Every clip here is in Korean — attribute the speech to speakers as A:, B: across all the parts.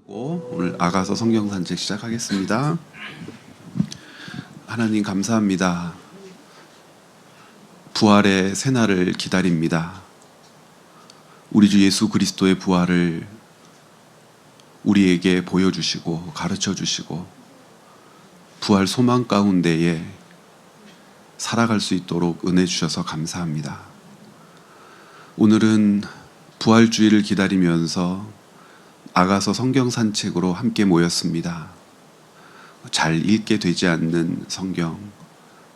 A: 하고 오늘 아가서 성경 산책 시작하겠습니다. 하나님 감사합니다. 부활의 새날을 기다립니다. 우리 주 예수 그리스도의 부활을 우리에게 보여주시고 가르쳐주시고 부활 소망 가운데에 살아갈 수 있도록 은혜 주셔서 감사합니다. 오늘은 부활주의를 기다리면서 아가서 성경 산책으로 함께 모였습니다. 잘 읽게 되지 않는 성경,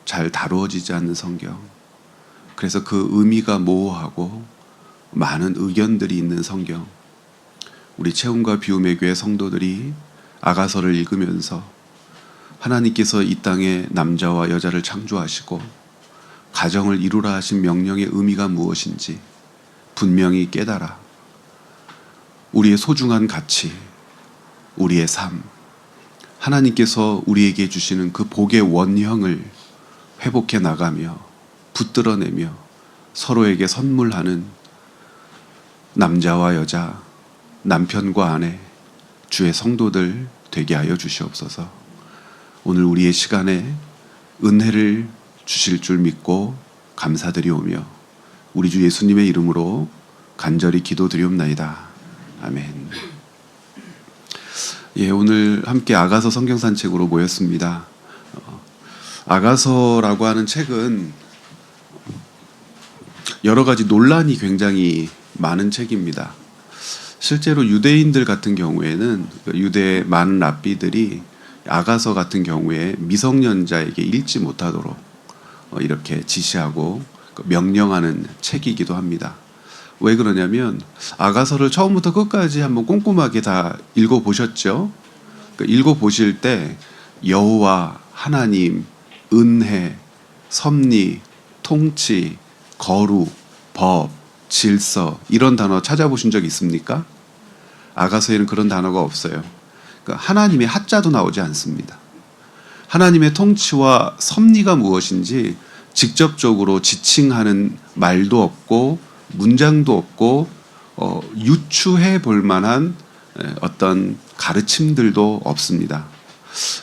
A: 잘 다루어지지 않는 성경, 그래서 그 의미가 모호하고 많은 의견들이 있는 성경, 우리 채움과 비움의 교회 성도들이 아가서를 읽으면서 하나님께서 이 땅에 남자와 여자를 창조하시고 가정을 이루라 하신 명령의 의미가 무엇인지 분명히 깨달아 우리의 소중한 가치, 우리의 삶, 하나님께서 우리에게 주시는 그 복의 원형을 회복해 나가며 붙들어내며 서로에게 선물하는 남자와 여자, 남편과 아내, 주의 성도들 되게 하여 주시옵소서. 오늘 우리의 시간에 은혜를 주실 줄 믿고 감사드리오며 우리 주 예수님의 이름으로 간절히 기도드리옵나이다. 아멘. 예, 오늘 함께 아가서 성경 산책으로 모였습니다. 아가서라고 하는 책은 여러 가지 논란이 굉장히 많은 책입니다. 실제로 유대인들 같은 경우에는 유대의 많은 랍비들이 아가서 같은 경우에 미성년자에게 읽지 못하도록 이렇게 지시하고 명령하는 책이기도 합니다. 왜 그러냐면 아가서를 처음부터 끝까지 한번 꼼꼼하게 다 읽어보셨죠? 읽어보실 때 여호와, 하나님, 은혜, 섭리, 통치, 거룩, 법, 질서 이런 단어 찾아보신 적 있습니까? 아가서에는 그런 단어가 없어요. 하나님의 하자도 나오지 않습니다. 하나님의 통치와 섭리가 무엇인지 직접적으로 지칭하는 말도 없고 문장도 없고 유추해 볼 만한 어떤 가르침들도 없습니다.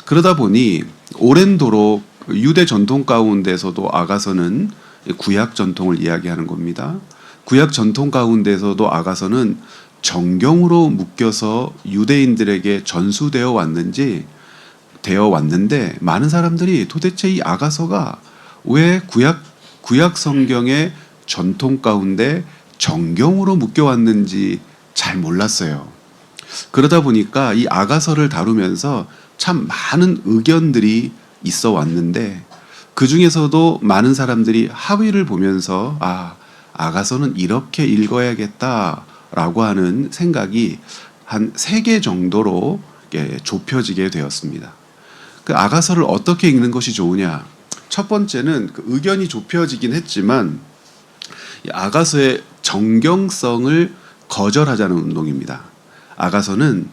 A: 그러다 보니 오랜도록 유대 전통 가운데서도 아가서는 구약 전통을 이야기하는 겁니다. 구약 전통 가운데서도 아가서는 정경으로 묶여서 유대인들에게 전수되어 왔는데 많은 사람들이 도대체 이 아가서가 왜 구약 성경의 전통 가운데 정경으로 묶여왔는지 잘 몰랐어요. 그러다 보니까 이 아가서를 다루면서 참 많은 의견들이 있어 왔는데 그 중에서도 많은 사람들이 합의를 보면서 아가서는 이렇게 읽어야겠다라고 하는 생각이 한 3개 정도로 좁혀지게 되었습니다. 그 아가서를 어떻게 읽는 것이 좋으냐? 첫 번째는 그 의견이 좁혀지긴 했지만 아가서의 정경성을 거절하자는 운동입니다. 아가서는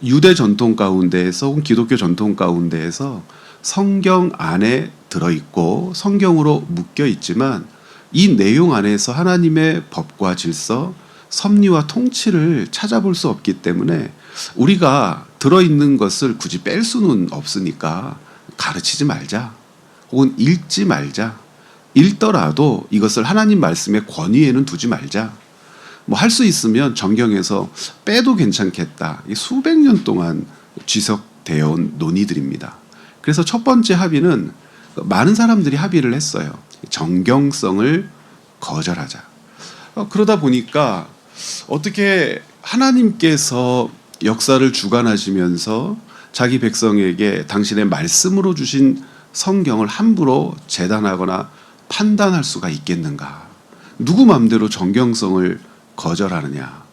A: 유대 전통 가운데에서 혹은 기독교 전통 가운데에서 성경 안에 들어있고 성경으로 묶여 있지만 이 내용 안에서 하나님의 법과 질서, 섭리와 통치를 찾아볼 수 없기 때문에 우리가 들어있는 것을 굳이 뺄 수는 없으니까 가르치지 말자 혹은 읽지 말자, 읽더라도 이것을 하나님 말씀의 권위에는 두지 말자. 할 수 있으면 정경에서 빼도 괜찮겠다. 수백 년 동안 지속되어 온 논의들입니다. 그래서 첫 번째 합의는 많은 사람들이 합의를 했어요. 정경성을 거절하자. 그러다 보니까 어떻게 하나님께서 역사를 주관하시면서 자기 백성에게 당신의 말씀으로 주신 성경을 함부로 재단하거나 판단할 수가 있겠는가? 누구 마음대로 정경성을 거절하느냐?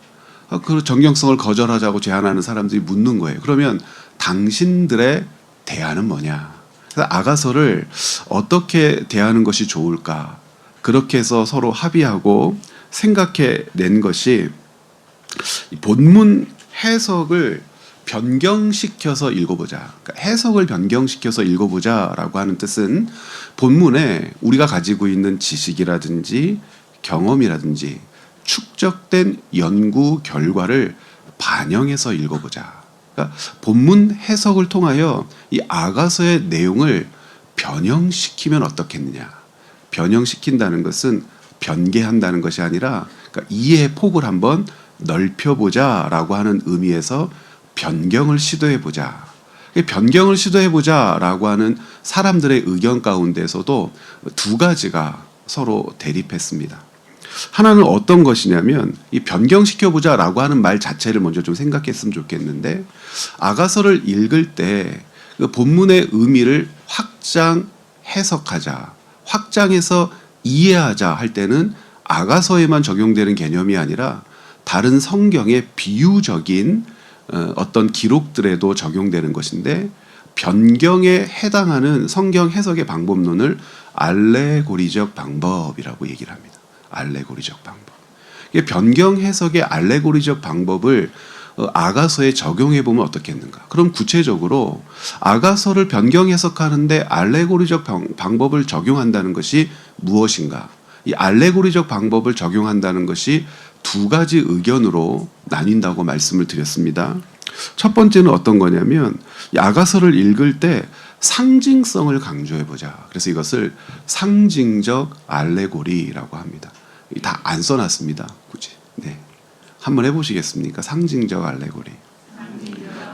A: 그 정경성을 거절하자고 제안하는 사람들이 묻는 거예요. 그러면 당신들의 대안은 뭐냐? 그래서 아가서를 어떻게 대하는 것이 좋을까? 그렇게 해서 서로 합의하고 생각해 낸 것이 본문 해석을 변경시켜서 읽어보자. 그러니까 해석을 변경시켜서 읽어보자라고 하는 뜻은 본문에 우리가 가지고 있는 지식이라든지 경험이라든지 축적된 연구 결과를 반영해서 읽어보자. 그러니까 본문 해석을 통하여 이 아가서의 내용을 변형시키면 어떻겠느냐. 변형시킨다는 것은 변개한다는 것이 아니라 그러니까 이해의 폭을 한번 넓혀보자라고 하는 의미에서 변경을 시도해보자. 변경을 시도해보자라고 하는 사람들의 의견 가운데서도 두 가지가 서로 대립했습니다. 하나는 어떤 것이냐면 이 변경시켜보자라고 하는 말 자체를 먼저 좀 생각했으면 좋겠는데, 아가서를 읽을 때 그 본문의 의미를 확장 해석하자, 확장해서 이해하자 할 때는 아가서에만 적용되는 개념이 아니라 다른 성경의 비유적인 어떤 기록들에도 적용되는 것인데, 변경에 해당하는 성경 해석의 방법론을 알레고리적 방법이라고 얘기를 합니다. 알레고리적 방법. 변경 해석의 알레고리적 방법을 아가서에 적용해 보면 어떻겠는가? 그럼 구체적으로 아가서를 변경 해석하는데 알레고리적 방법을 적용한다는 것이 무엇인가? 이 알레고리적 방법을 적용한다는 것이 두 가지 의견으로 나뉜다고 말씀을 드렸습니다. 첫 번째는 어떤 거냐면 이 아가서를 읽을 때 상징성을 강조해 보자. 그래서 이것을 상징적 알레고리라고 합니다. 다 안 써놨습니다. 굳이. 네. 한번 해보시겠습니까? 상징적 알레고리.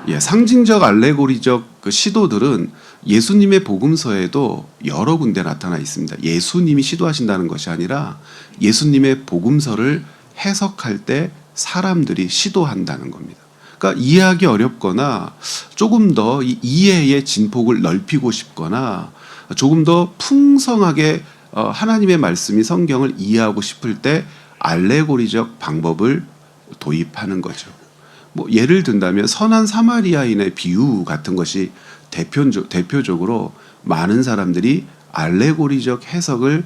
A: 예, 상징적 알레고리적 그 시도들은 예수님의 복음서에도 여러 군데 나타나 있습니다. 예수님이 시도하신다는 것이 아니라 예수님의 복음서를 해석할 때 사람들이 시도한다는 겁니다. 그러니까 이해하기 어렵거나 조금 더 이 이해의 진폭을 넓히고 싶거나 조금 더 풍성하게 하나님의 말씀이 성경을 이해하고 싶을 때 알레고리적 방법을 도입하는 거죠. 뭐 예를 든다면 선한 사마리아인의 비유 같은 것이 대표적으로 많은 사람들이 알레고리적 해석을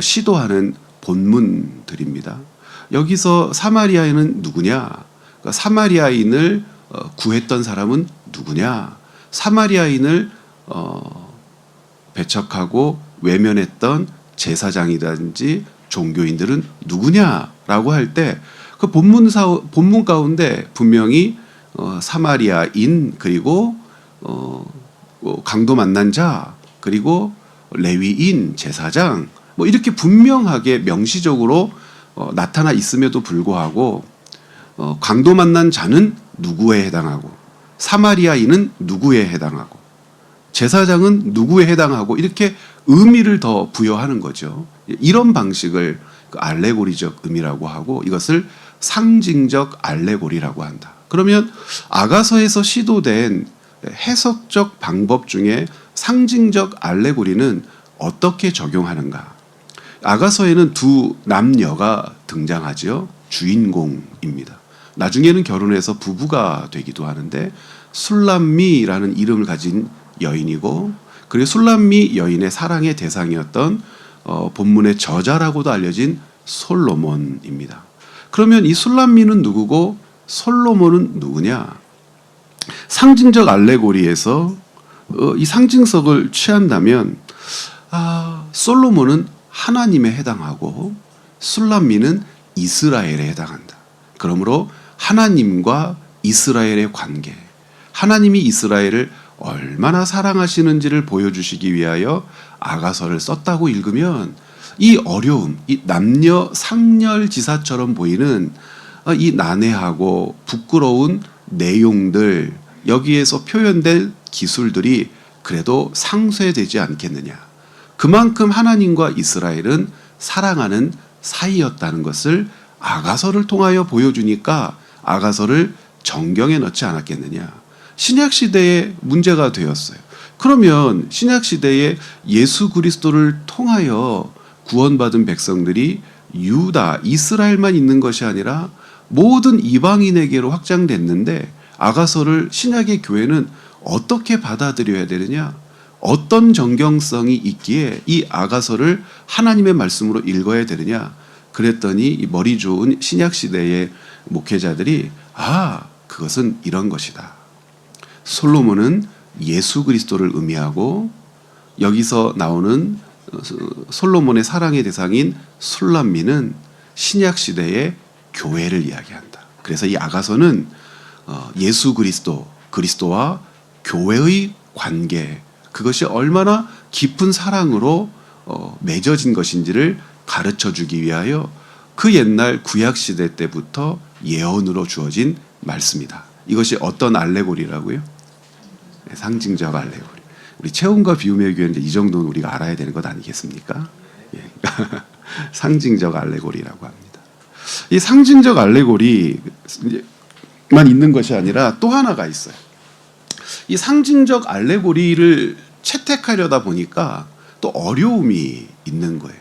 A: 시도하는 본문들입니다. 여기서 사마리아인은 누구냐? 그러니까 사마리아인을 구했던 사람은 누구냐? 사마리아인을 배척하고 외면했던 제사장이라든지 종교인들은 누구냐라고 할 때 그 본문 가운데 분명히 사마리아인, 그리고 강도 만난 자, 그리고 레위인, 제사장, 뭐 이렇게 분명하게 명시적으로 나타나 있음에도 불구하고 강도 만난 자는 누구에 해당하고, 사마리아인은 누구에 해당하고, 제사장은 누구에 해당하고, 이렇게 의미를 더 부여하는 거죠. 이런 방식을 알레고리적 의미라고 하고, 이것을 상징적 알레고리라고 한다. 그러면 아가서에서 시도된 해석적 방법 중에 상징적 알레고리는 어떻게 적용하는가? 아가서에는 두 남녀가 등장하죠. 주인공입니다. 나중에는 결혼해서 부부가 되기도 하는데, 술람미라는 이름을 가진 여인이고, 그리고 술람미 여인의 사랑의 대상이었던 본문의 저자라고도 알려진 솔로몬입니다. 그러면 이 술람미는 누구고 솔로몬은 누구냐? 상징적 알레고리에서 이 상징성을 취한다면 솔로몬은 하나님에 해당하고 술람미는 이스라엘에 해당한다. 그러므로 하나님과 이스라엘의 관계, 하나님이 이스라엘을 얼마나 사랑하시는지를 보여주시기 위하여 아가서를 썼다고 읽으면 이 어려움, 이 남녀 상렬지사처럼 보이는 이 난해하고 부끄러운 내용들, 여기에서 표현될 기술들이 그래도 상쇄되지 않겠느냐. 그만큼 하나님과 이스라엘은 사랑하는 사이였다는 것을 아가서를 통하여 보여주니까 아가서를 정경에 넣지 않았겠느냐. 신약시대의 문제가 되었어요. 그러면 신약시대에 예수 그리스도를 통하여 구원받은 백성들이 유다, 이스라엘만 있는 것이 아니라 모든 이방인에게로 확장됐는데, 아가서를 신약의 교회는 어떻게 받아들여야 되느냐? 어떤 정경성이 있기에 이 아가서를 하나님의 말씀으로 읽어야 되느냐? 그랬더니 이 머리 좋은 신약시대의 목회자들이 그것은 이런 것이다. 솔로몬은 예수 그리스도를 의미하고, 여기서 나오는 솔로몬의 사랑의 대상인 술람미는 신약시대의 교회를 이야기한다. 그래서 이 아가서는 예수 그리스도와 교회의 관계, 그것이 얼마나 깊은 사랑으로 맺어진 것인지를 가르쳐 주기 위하여 그 옛날 구약 시대 때부터 예언으로 주어진 말씀이다. 이것이 어떤 알레고리라고요? 네, 상징적 알레고리. 우리 체험과 비움의 교회는 이 정도는 우리가 알아야 되는 것 아니겠습니까? 예. 상징적 알레고리라고 합니다. 이 상징적 알레고리만 있는 것이 아니라 또 하나가 있어요. 이 상징적 알레고리를 채택하려다 보니까 또 어려움이 있는 거예요.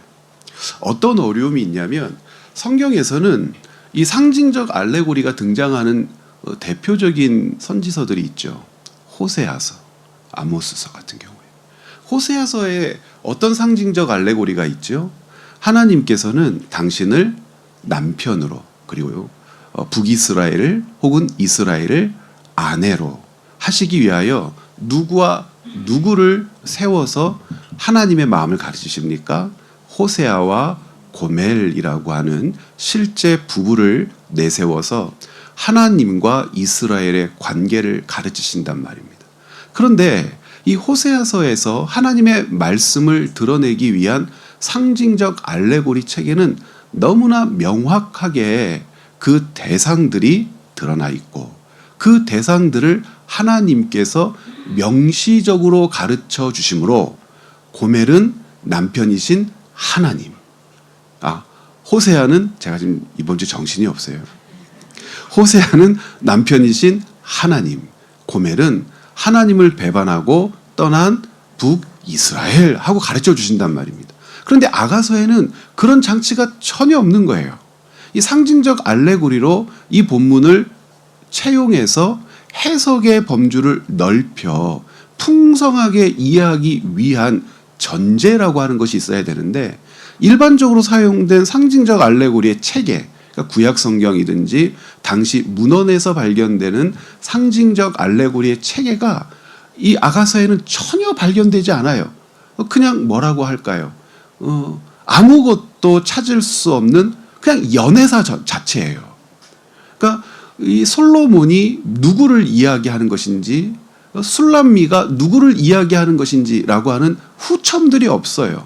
A: 어떤 어려움이 있냐면 성경에서는 이 상징적 알레고리가 등장하는 대표적인 선지서들이 있죠. 호세아서, 아모스서 같은 경우에. 호세아서에 어떤 상징적 알레고리가 있죠? 하나님께서는 당신을 남편으로, 그리고 북이스라엘을 혹은 이스라엘을 아내로 하시기 위하여 누구와 누구를 세워서 하나님의 마음을 가르치십니까? 호세아와 고멜이라고 하는 실제 부부를 내세워서 하나님과 이스라엘의 관계를 가르치신단 말입니다. 그런데 이 호세아서에서 하나님의 말씀을 드러내기 위한 상징적 알레고리 체계는 너무나 명확하게 그 대상들이 드러나 있고 그 대상들을 하나님께서 명시적으로 가르쳐 주심으로 고멜은 남편이신 하나님. 호세아는 제가 지금 이번 주 정신이 없어요. 호세아는 남편이신 하나님. 고멜은 하나님을 배반하고 떠난 북이스라엘 하고 가르쳐 주신단 말입니다. 그런데 아가서에는 그런 장치가 전혀 없는 거예요. 이 상징적 알레고리로 이 본문을 채용해서 해석의 범주를 넓혀 풍성하게 이해하기 위한 전제라고 하는 것이 있어야 되는데 일반적으로 사용된 상징적 알레고리의 체계, 그러니까 구약 성경이든지 당시 문헌에서 발견되는 상징적 알레고리의 체계가 이 아가서에는 전혀 발견되지 않아요. 그냥 뭐라고 할까요? 아무것도 찾을 수 없는 그냥 연애사 자체예요. 그러니까 이 솔로몬이 누구를 이야기하는 것인지 술람미가 누구를 이야기하는 것인지라고 하는 후첨들이 없어요.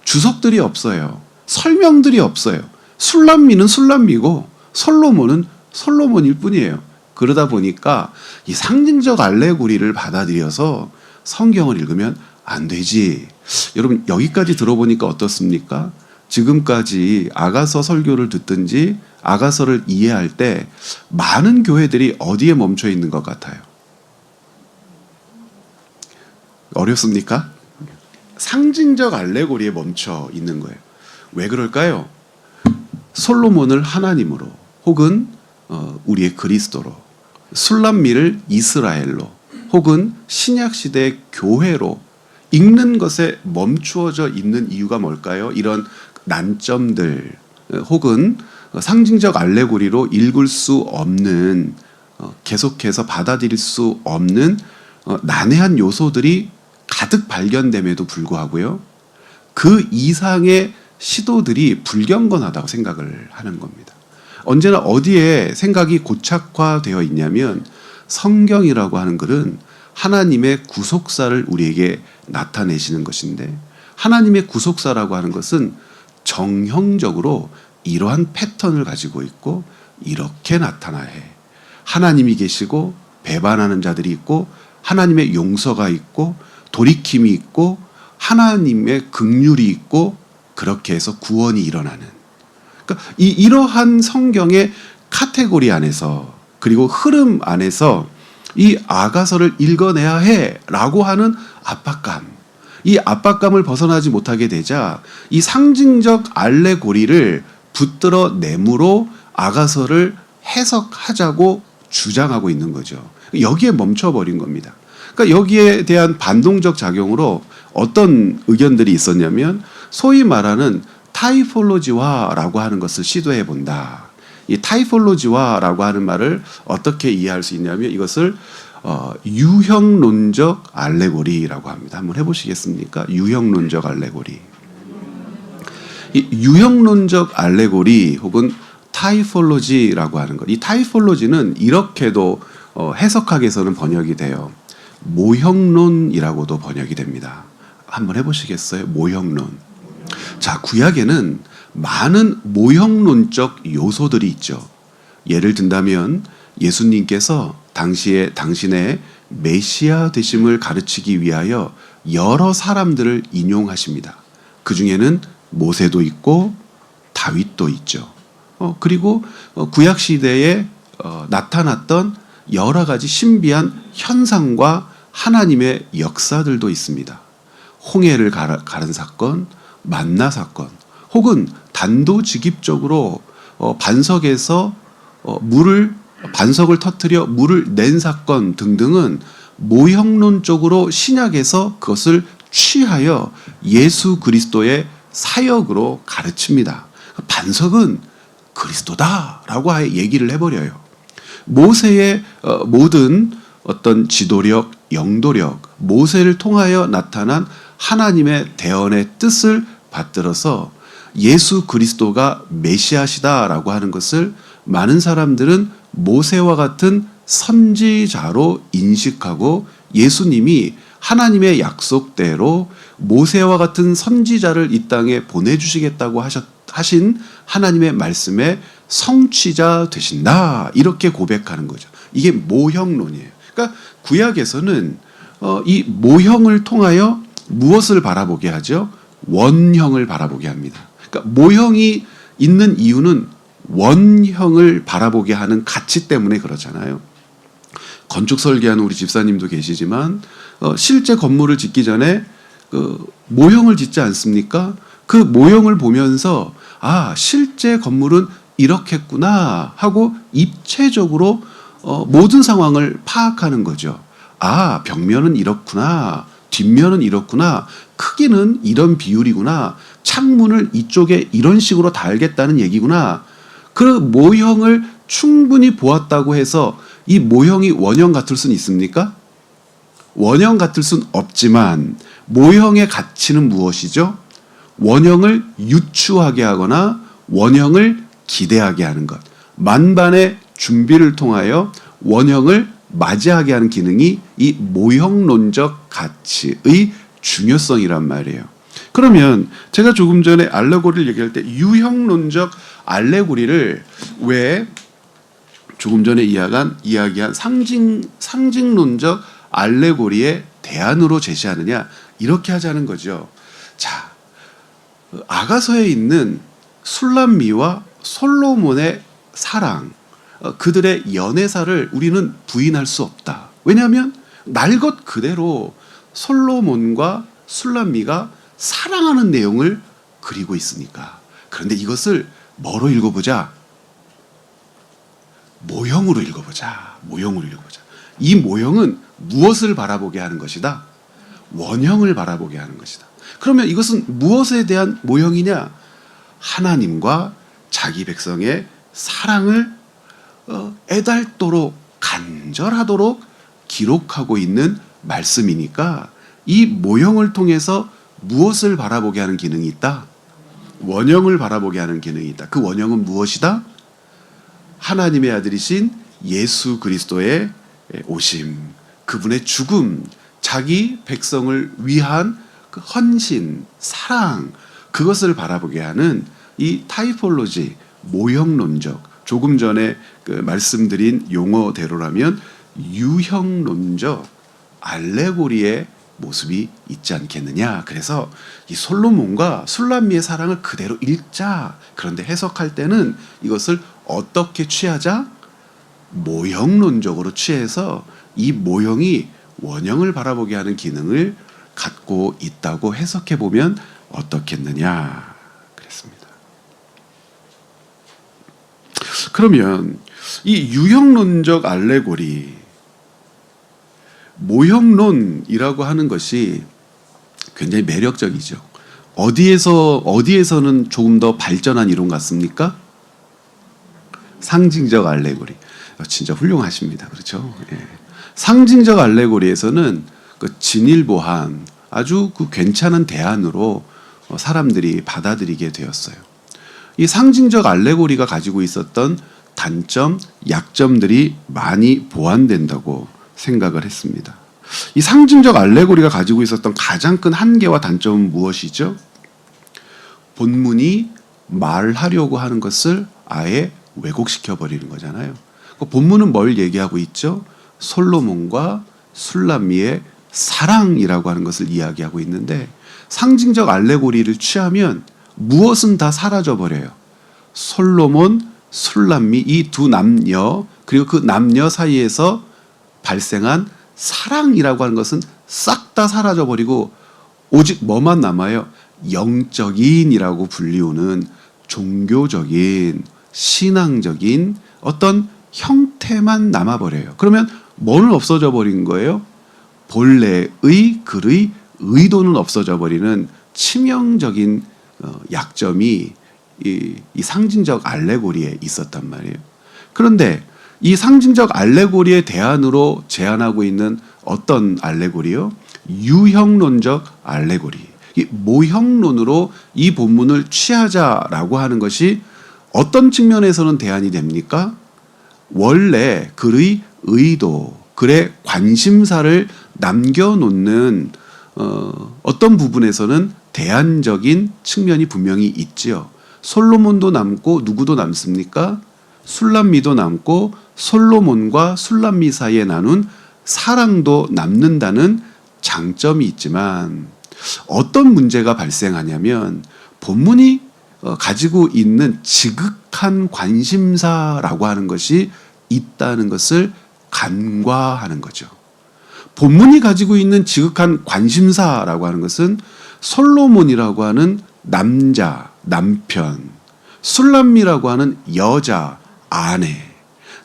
A: 주석들이 없어요. 설명들이 없어요. 술람미는 술람미고 솔로몬은 솔로몬일 뿐이에요. 그러다 보니까 이 상징적 알레고리를 받아들여서 성경을 읽으면 안 되지. 여러분 여기까지 들어보니까 어떻습니까? 지금까지 아가서 설교를 듣든지 아가서를 이해할 때 많은 교회들이 어디에 멈춰 있는 것 같아요? 어렵습니까? 상징적 알레고리에 멈춰 있는 거예요. 왜 그럴까요? 솔로몬을 하나님으로 혹은 우리의 그리스도로, 술람미를 이스라엘로 혹은 신약시대의 교회로 읽는 것에 멈추어져 있는 이유가 뭘까요? 이런 난점들 혹은 상징적 알레고리로 읽을 수 없는 계속해서 받아들일 수 없는 난해한 요소들이 가득 발견됨에도 불구하고요. 그 이상의 시도들이 불경건하다고 생각을 하는 겁니다. 언제나 어디에 생각이 고착화되어 있냐면 성경이라고 하는 글은 하나님의 구속사를 우리에게 나타내시는 것인데 하나님의 구속사라고 하는 것은 정형적으로 이러한 패턴을 가지고 있고 이렇게 나타나야 해. 하나님이 계시고 배반하는 자들이 있고 하나님의 용서가 있고 돌이킴이 있고 하나님의 긍휼이 있고 그렇게 해서 구원이 일어나는. 그러니까 이러한 성경의 카테고리 안에서 그리고 흐름 안에서 이 아가서를 읽어내야 해라고 하는 압박감. 이 압박감을 벗어나지 못하게 되자 이 상징적 알레고리를 붙들어 내므로 아가서를 해석하자고 주장하고 있는 거죠. 여기에 멈춰버린 겁니다. 그러니까 여기에 대한 반동적 작용으로 어떤 의견들이 있었냐면 소위 말하는 타이폴로지화라고 하는 것을 시도해 본다. 이 타이폴로지화라고 하는 말을 어떻게 이해할 수 있냐면 이것을 유형론적 알레고리라고 합니다. 한번 해보시겠습니까? 유형론적 알레고리. 이 유형론적 알레고리 혹은 타이폴로지라고 하는 것. 이 타이폴로지는 이렇게도 해석학에서는 번역이 돼요. 모형론이라고도 번역이 됩니다. 한번 해보시겠어요? 모형론. 자, 구약에는 많은 모형론적 요소들이 있죠. 예를 든다면 예수님께서 당시에 당신의 메시아 되심을 가르치기 위하여 여러 사람들을 인용하십니다. 그 중에는 모세도 있고 다윗도 있죠. 그리고 구약 시대에 나타났던 여러 가지 신비한 현상과 하나님의 역사들도 있습니다. 홍해를 가른 사건, 만나 사건, 혹은 단도직입적으로 반석에서 반석을 터뜨려 물을 낸 사건 등등은 모형론적으로 신약에서 그것을 취하여 예수 그리스도의 사역으로 가르칩니다. 반석은 그리스도다라고 아예 얘기를 해버려요. 모세의 모든 어떤 지도력, 영도력, 모세를 통하여 나타난 하나님의 대언의 뜻을 받들어서 예수 그리스도가 메시아시다라고 하는 것을 많은 사람들은 모세와 같은 선지자로 인식하고 예수님이 하나님의 약속대로 모세와 같은 선지자를 이 땅에 보내주시겠다고 하신 하나님의 말씀의 성취자 되신다, 이렇게 고백하는 거죠. 이게 모형론이에요. 그러니까 구약에서는 이 모형을 통하여 무엇을 바라보게 하죠? 원형을 바라보게 합니다. 그러니까 모형이 있는 이유는 원형을 바라보게 하는 가치 때문에 그렇잖아요. 건축 설계하는 우리 집사님도 계시지만 실제 건물을 짓기 전에 모형을 짓지 않습니까? 그 모형을 보면서 실제 건물은 이렇겠구나 하고 입체적으로 모든 상황을 파악하는 거죠. 벽면은 이렇구나, 뒷면은 이렇구나, 크기는 이런 비율이구나, 창문을 이쪽에 이런 식으로 달겠다는 얘기구나. 그 모형을 충분히 보았다고 해서 이 모형이 원형 같을 수는 있습니까? 원형 같을 수는 없지만 모형의 가치는 무엇이죠? 원형을 유추하게 하거나 원형을 기대하게 하는 것. 만반의 준비를 통하여 원형을 맞이하게 하는 기능이 이 모형론적 가치의 중요성이란 말이에요. 그러면 제가 조금 전에 알레고리를 얘기할 때 유형론적 알레고리를 왜 조금 전에 이야기한 상징론적 알레고리의 대안으로 제시하느냐, 이렇게 하자는 거죠. 자, 아가서에 있는 술람미와 솔로몬의 사랑, 그들의 연애사를 우리는 부인할 수 없다. 왜냐하면 날 것 그대로 솔로몬과 술람미가 사랑하는 내용을 그리고 있으니까. 그런데 이것을 뭐로 읽어보자? 모형으로 읽어보자. 모형으로 읽어보자. 이 모형은 무엇을 바라보게 하는 것이다? 원형을 바라보게 하는 것이다. 그러면 이것은 무엇에 대한 모형이냐? 하나님과 자기 백성의 사랑을 애달도록 간절하도록 기록하고 있는 말씀이니까 이 모형을 통해서 무엇을 바라보게 하는 기능이 있다? 원형을 바라보게 하는 기능이 있다. 그 원형은 무엇이다? 하나님의 아들이신 예수 그리스도의 오심, 그분의 죽음, 자기 백성을 위한 그 헌신, 사랑, 그것을 바라보게 하는 이 타이폴로지, 모형론적, 조금 전에 말씀드린 용어대로라면 유형론적 알레고리의 모습이 있지 않겠느냐. 그래서 이 솔로몬과 술람미의 사랑을 그대로 읽자. 그런데 해석할 때는 이것을 어떻게 취하자? 모형론적으로 취해서 이 모형이 원형을 바라보게 하는 기능을 갖고 있다고 해석해 보면 어떻겠느냐 그랬습니다. 그러면 이 유형론적 알레고리, 모형론이라고 하는 것이 굉장히 매력적이죠. 어디에서는 조금 더 발전한 이론 같습니까? 상징적 알레고리. 진짜 훌륭하십니다. 그렇죠? 예. 상징적 알레고리에서는 그 진일보한 아주 그 괜찮은 대안으로 사람들이 받아들이게 되었어요. 이 상징적 알레고리가 가지고 있었던 단점, 약점들이 많이 보완된다고 생각을 했습니다. 이 상징적 알레고리가 가지고 있었던 가장 큰 한계와 단점은 무엇이죠? 본문이 말하려고 하는 것을 아예 왜곡시켜 버리는 거잖아요. 본문은 뭘 얘기하고 있죠? 솔로몬과 술람미의 사랑이라고 하는 것을 이야기하고 있는데, 상징적 알레고리를 취하면 무엇은 다 사라져 버려요. 솔로몬, 술람미 이 두 남녀, 그리고 그 남녀 사이에서 발생한 사랑이라고 하는 것은 싹 다 사라져 버리고 오직 뭐만 남아요? 영적인이라고 불리우는 종교적인, 신앙적인 어떤 형태만 남아버려요. 그러면 뭐는 없어져 버린 거예요? 본래의 글의 의도는 없어져 버리는 치명적인 약점이 이 상징적 알레고리에 있었단 말이에요. 그런데 이 상징적 알레고리의 대안으로 제안하고 있는 어떤 알레고리요? 유형론적 알레고리. 이 모형론으로 이 본문을 취하자라고 하는 것이 어떤 측면에서는 대안이 됩니까? 원래 글의 의도, 글의 관심사를 남겨놓는 어떤 부분에서는 대안적인 측면이 분명히 있지요. 솔로몬도 남고 누구도 남습니까? 술람미도 남고 솔로몬과 술람미 사이에 나눈 사랑도 남는다는 장점이 있지만, 어떤 문제가 발생하냐면 본문이 가지고 있는 지극한 관심사라고 하는 것이 있다는 것을 간과하는 거죠. 본문이 가지고 있는 지극한 관심사라고 하는 것은 솔로몬이라고 하는 남편, 술람미라고 하는 여자, 아내,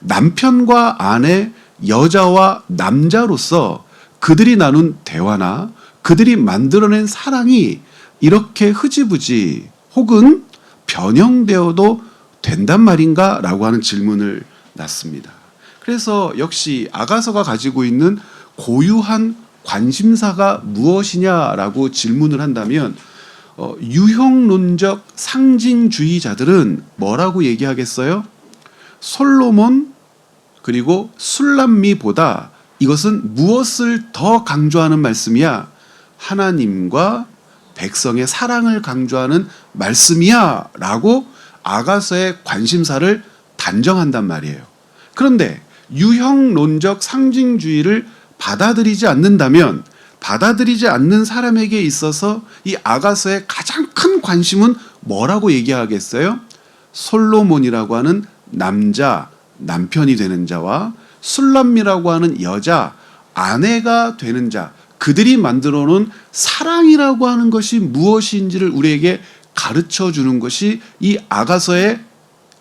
A: 남편과 아내, 여자와 남자로서 그들이 나눈 대화나 그들이 만들어낸 사랑이 이렇게 흐지부지 혹은 변형되어도 된단 말인가? 라고 하는 질문을 낳습니다. 그래서 역시 아가서가 가지고 있는 고유한 관심사가 무엇이냐라고 질문을 한다면 유형론적 상징주의자들은 뭐라고 얘기하겠어요? 솔로몬 그리고 술람미보다 이것은 무엇을 더 강조하는 말씀이야? 하나님과 백성의 사랑을 강조하는 말씀이야 라고 아가서의 관심사를 단정한단 말이에요. 그런데 유형론적 상징주의를 받아들이지 않는다면, 받아들이지 않는 사람에게 있어서 이 아가서의 가장 큰 관심은 뭐라고 얘기하겠어요? 솔로몬이라고 하는 남편이 되는 자와 술람미라고 하는 여자, 아내가 되는 자, 그들이 만들어 놓은 사랑이라고 하는 것이 무엇인지를 우리에게 가르쳐 주는 것이 이 아가서의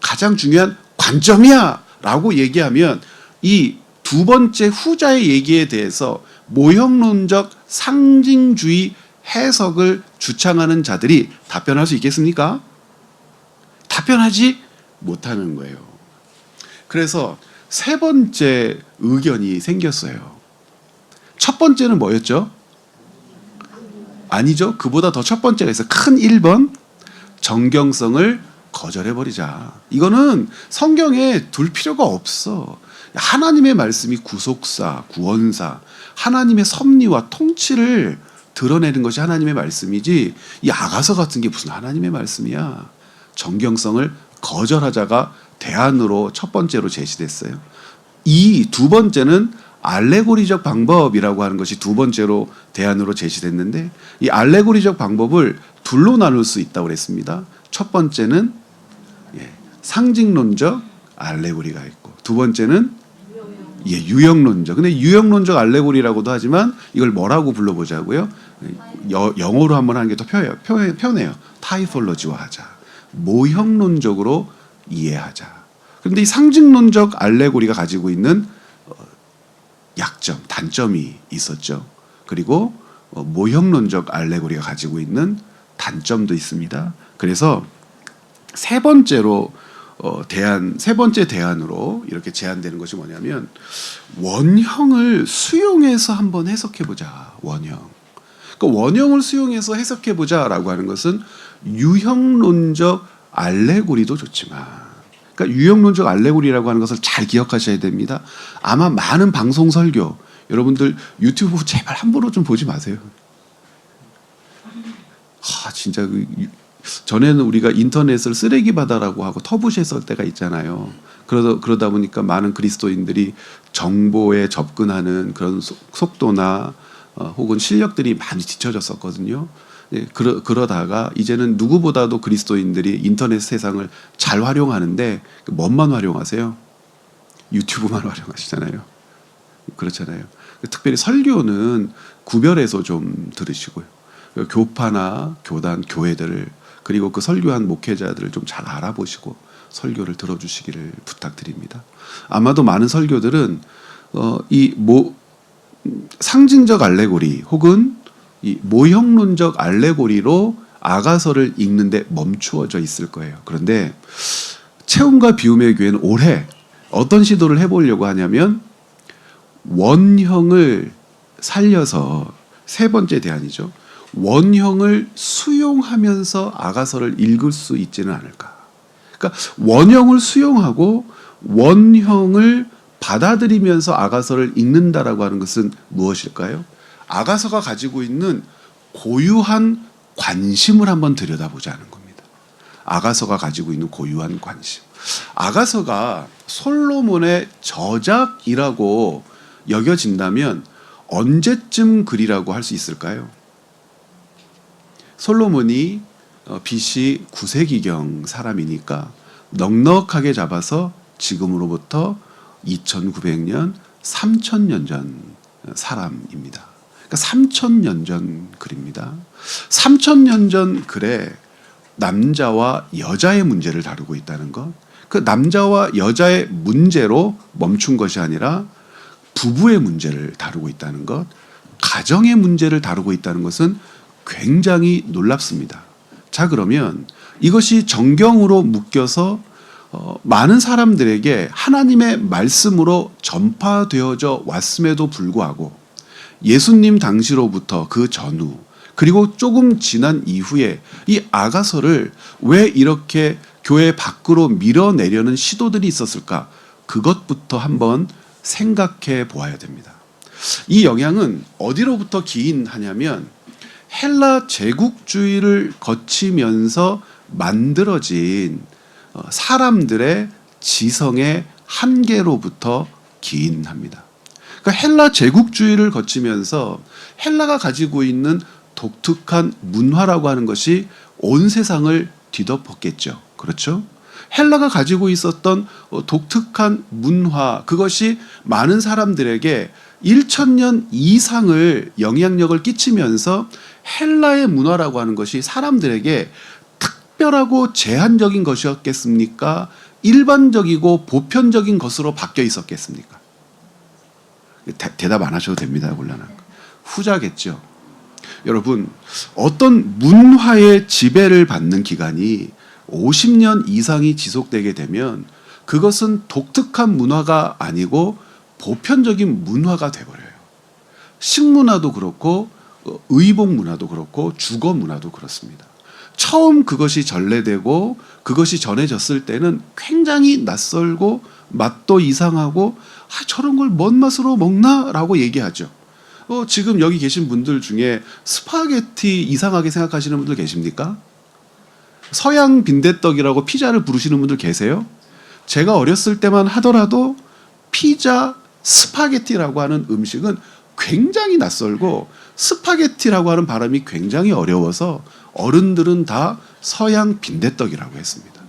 A: 가장 중요한 관점이야 라고 얘기하면, 이 두 번째 후자의 얘기에 대해서 모형론적 상징주의 해석을 주창하는 자들이 답변할 수 있겠습니까? 답변하지 못하는 거예요. 그래서 세 번째 의견이 생겼어요. 첫 번째는 뭐였죠? 아니죠. 그보다 더 첫 번째가 있어요. 큰 1번. 정경성을 거절해버리자. 이거는 성경에 둘 필요가 없어. 하나님의 말씀이 구속사, 구원사, 하나님의 섭리와 통치를 드러내는 것이 하나님의 말씀이지, 이 아가서 같은 게 무슨 하나님의 말씀이야. 정경성을 거절하자가 대안으로 첫 번째로 제시됐어요. 이 두 번째는 알레고리적 방법이라고 하는 것이 두 번째로 대안으로 제시됐는데, 이 알레고리적 방법을 둘로 나눌 수 있다고 그랬습니다. 첫 번째는 상징론적 알레고리가 있고, 두 번째는 유형론적. 근데 유형론적 알레고리라고도 하지만 이걸 뭐라고 불러보자고요? 영어로 한번 하는 게 더 편해요. 타이폴로지화 하자. 모형론적으로 이해하자. 그런데 이 상징론적 알레고리가 가지고 있는 약점, 단점이 있었죠. 그리고 모형론적 알레고리가 가지고 있는 단점도 있습니다. 그래서 세 번째 대안으로 이렇게 제안되는 것이 뭐냐면, 원형을 수용해서 한번 해석해보자. 원형. 그러니까 원형을 수용해서 해석해보자라고 하는 것은 유형론적 알레고리도 좋지만, 그러니까 유형론적 알레고리라고 하는 것을 잘 기억하셔야 됩니다. 아마 많은 방송 설교, 여러분들 유튜브 제발 함부로 좀 보지 마세요. 진짜 전에는 우리가 인터넷을 쓰레기 바다라고 하고 터부시했을 때가 있잖아요. 그러다 보니까 많은 그리스도인들이 정보에 접근하는 그런 속도나 혹은 실력들이 많이 뒤처졌었거든요. 예, 그러다가 이제는 누구보다도 그리스도인들이 인터넷 세상을 잘 활용하는데 뭐만 활용하세요? 유튜브만 활용하시잖아요. 그렇잖아요. 특별히 설교는 구별해서 좀 들으시고요. 교파나 교단, 교회들을 그리고 그 설교한 목회자들을 좀 잘 알아보시고 설교를 들어주시기를 부탁드립니다. 아마도 많은 설교들은 상징적 알레고리 혹은 이 모형론적 알레고리로 아가서를 읽는데 멈추어져 있을 거예요. 그런데 체험과 비움의 교회는 올해 어떤 시도를 해보려고 하냐면 원형을 살려서 세 번째 대안이죠. 원형을 수용하면서 아가서를 읽을 수 있지는 않을까. 그러니까 원형을 수용하고 원형을 받아들이면서 아가서를 읽는다라고 하는 것은 무엇일까요? 아가서가 가지고 있는 고유한 관심을 한번 들여다보자는 겁니다. 아가서가 가지고 있는 고유한 관심. 아가서가 솔로몬의 저작이라고 여겨진다면 언제쯤 글이라고 할 수 있을까요? 솔로몬이 BC 9세기경 사람이니까 넉넉하게 잡아서 지금으로부터 2900년, 3000년 전 사람입니다. 그러니까 3000년 전 글입니다. 3000년 전 글에 남자와 여자의 문제를 다루고 있다는 것. 그 남자와 여자의 문제로 멈춘 것이 아니라 부부의 문제를 다루고 있다는 것, 가정의 문제를 다루고 있다는 것은 굉장히 놀랍습니다. 자, 그러면 이것이 정경으로 묶여서 많은 사람들에게 하나님의 말씀으로 전파되어져 왔음에도 불구하고 예수님 당시로부터 그 전후 그리고 조금 지난 이후에 이 아가서를 왜 이렇게 교회 밖으로 밀어내려는 시도들이 있었을까? 그것부터 한번 생각해 보아야 됩니다. 이 영향은 어디로부터 기인하냐면 헬라 제국주의를 거치면서 만들어진 사람들의 지성의 한계로부터 기인합니다. 그러니까 헬라 제국주의를 거치면서 헬라가 가지고 있는 독특한 문화라고 하는 것이 온 세상을 뒤덮었겠죠. 그렇죠? 헬라가 가지고 있었던 독특한 문화, 그것이 많은 사람들에게 1000년 이상을 영향력을 끼치면서 헬라의 문화라고 하는 것이 사람들에게 특별하고 제한적인 것이었겠습니까? 일반적이고 보편적인 것으로 바뀌어 있었겠습니까? 대답 안 하셔도 됩니다. 곤란한 거. 후자겠죠. 여러분, 어떤 문화의 지배를 받는 기간이 50년 이상이 지속되게 되면 그것은 독특한 문화가 아니고 보편적인 문화가 돼버려요. 식문화도 그렇고 의복 문화도 그렇고 주거 문화도 그렇습니다. 처음 그것이 전래되고 그것이 전해졌을 때는 굉장히 낯설고 맛도 이상하고 저런 걸 뭔 맛으로 먹나? 라고 얘기하죠. 지금 여기 계신 분들 중에 스파게티 이상하게 생각하시는 분들 계십니까? 서양 빈대떡이라고 피자를 부르시는 분들 계세요? 제가 어렸을 때만 하더라도 피자, 스파게티라고 하는 음식은 굉장히 낯설고 스파게티라고 하는 발음이 굉장히 어려워서 어른들은 다 서양 빈대떡이라고 했습니다.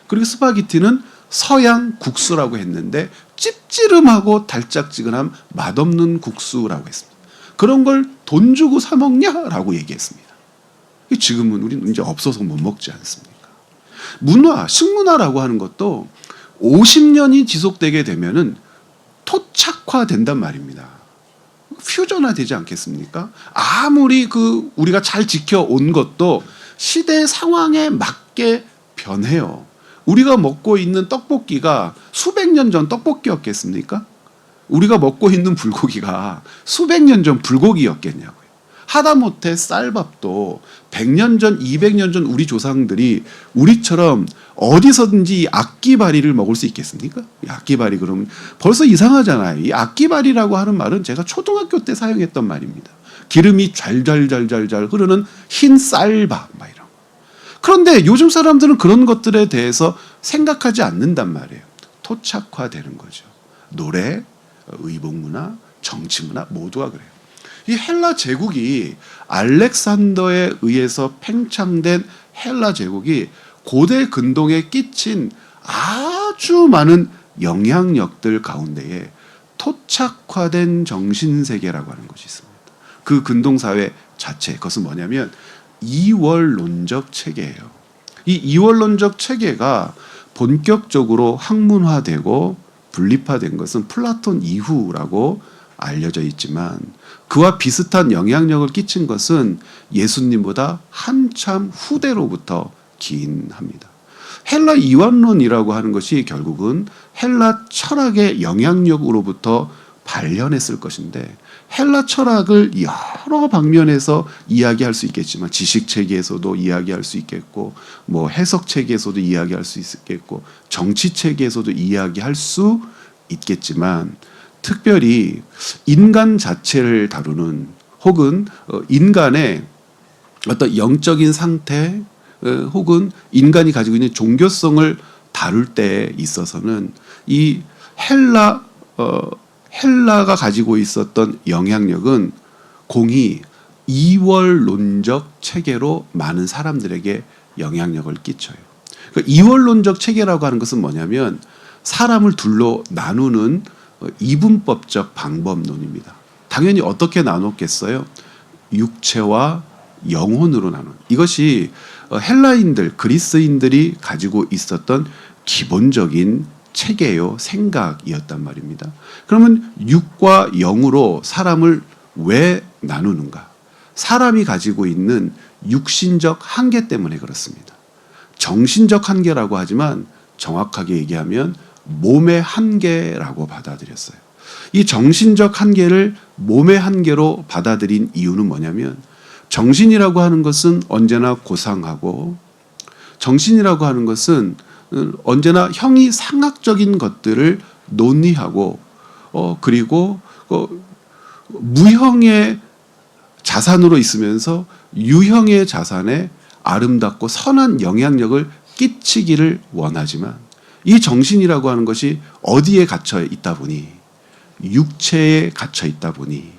A: 그리고 스파게티는 서양 국수라고 했는데 찝찌름하고 달짝지근한 맛없는 국수라고 했습니다. 그런 걸 돈 주고 사 먹냐라고 얘기했습니다. 지금은 우리는 이제 없어서 못 먹지 않습니까? 문화, 식문화라고 하는 것도 50년이 지속되게 되면은 토착화된단 말입니다. 퓨전화되지 않겠습니까? 아무리 우리가 잘 지켜온 것도 시대 상황에 맞게 변해요. 우리가 먹고 있는 떡볶이가 수백 년 전 떡볶이였겠습니까? 우리가 먹고 있는 불고기가 수백 년 전 불고기였겠냐고요. 하다못해 쌀밥도 100년 전, 200년 전 우리 조상들이 우리처럼 어디서든지 이 악기바리를 먹을 수 있겠습니까? 이 악기바리 그러면 벌써 이상하잖아요. 이 악기바리라고 하는 말은 제가 초등학교 때 사용했던 말입니다. 기름이 잘잘잘잘잘 흐르는 흰 쌀밥 막 이런 거. 그런데 요즘 사람들은 그런 것들에 대해서 생각하지 않는단 말이에요. 토착화되는 거죠. 노래, 의복문화, 정치문화 모두가 그래요. 이 헬라 제국이 알렉산더에 의해서 팽창된 헬라 제국이 고대 근동에 끼친 아주 많은 영향력들 가운데에 토착화된 정신세계라고 하는 것이 있습니다. 그 근동사회 자체, 그것은 뭐냐면 이월론적 체계예요. 이 이월론적 체계가 본격적으로 학문화되고 분립화된 것은 플라톤 이후라고 알려져 있지만 그와 비슷한 영향력을 끼친 것은 예수님보다 한참 후대로부터 기인합니다. 헬라 이원론이라고 하는 것이 결국은 헬라 철학의 영향력으로부터 발현했을 것인데 헬라 철학을 여러 방면에서 이야기할 수 있겠지만 지식 체계에서도 이야기할 수 있겠고 뭐 해석 체계에서도 이야기할 수 있겠고 정치 체계에서도 이야기할 수 있겠지만 특별히 인간 자체를 다루는 혹은 인간의 어떤 영적인 상태 혹은 인간이 가지고 있는 종교성을 다룰 때에 있어서는 이 헬라가 가지고 있었던 영향력은 공히 이월론적 체계로 많은 사람들에게 영향력을 끼쳐요. 그러니까 이월론적 체계라고 하는 것은 뭐냐면 사람을 둘로 나누는 이분법적 방법론입니다. 당연히 어떻게 나눴겠어요? 육체와 영혼으로 나눈. 이것이 헬라인들, 그리스인들이 가지고 있었던 기본적인 체계요, 생각이었단 말입니다. 그러면 육과 영으로 사람을 왜 나누는가? 사람이 가지고 있는 육신적 한계 때문에 그렇습니다. 정신적 한계라고 하지만 정확하게 얘기하면 몸의 한계라고 받아들였어요. 이 정신적 한계를 몸의 한계로 받아들인 이유는 뭐냐면 정신이라고 하는 것은 언제나 고상하고 정신이라고 하는 것은 언제나 형이상학적인 것들을 논의하고 그리고 무형의 자산으로 있으면서 유형의 자산에 아름답고 선한 영향력을 끼치기를 원하지만 이 정신이라고 하는 것이 어디에 갇혀 있다 보니 육체에 갇혀 있다 보니